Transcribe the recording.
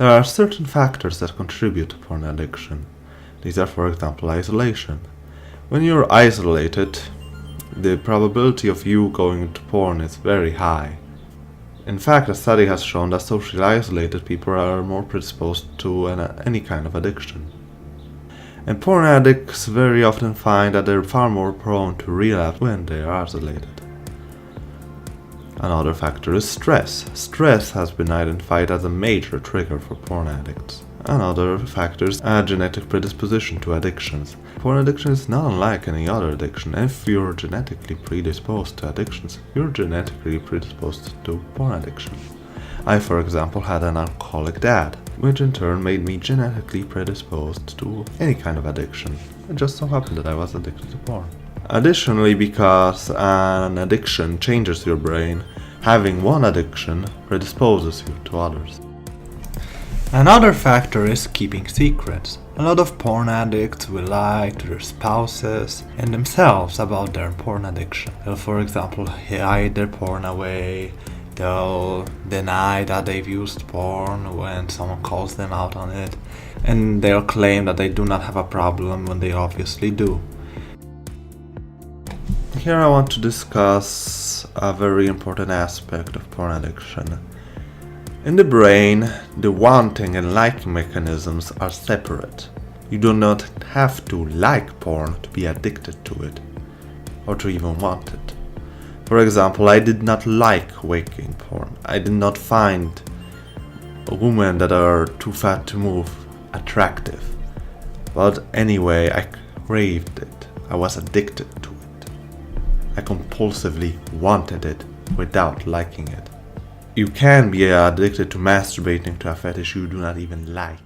There are certain factors that contribute to porn addiction. These are, for example, isolation. When you're isolated, the probability of you going into porn is very high. In fact, a study has shown that socially isolated people are more predisposed to any kind of addiction. And porn addicts very often find that they're far more prone to relapse when they are isolated. Another factor is stress. Stress has been identified as a major trigger for porn addicts. Another factor is a genetic predisposition to addictions. Porn addiction is not unlike any other addiction. If you're genetically predisposed to addictions, you're genetically predisposed to porn addiction. I, for example, had an alcoholic dad, which in turn made me genetically predisposed to any kind of addiction. It just so happened that I was addicted to porn. Additionally, because an addiction changes your brain, having one addiction predisposes you to others. Another factor is keeping secrets. A lot of porn addicts will lie to their spouses and themselves about their porn addiction. They'll, for example, hide their porn away. They'll deny that they've used porn when someone calls them out on it. And they'll claim that they do not have a problem when they obviously do. Here I want to discuss a very important aspect of porn addiction. In the brain, the wanting and liking mechanisms are separate. You do not have to like porn to be addicted to it, or to even want it. For example, I did not like waking porn. I did not find women that are too fat to move attractive. But anyway, I craved it. I was addicted to it. I compulsively wanted it without liking it. You can be addicted to masturbating to a fetish you do not even like.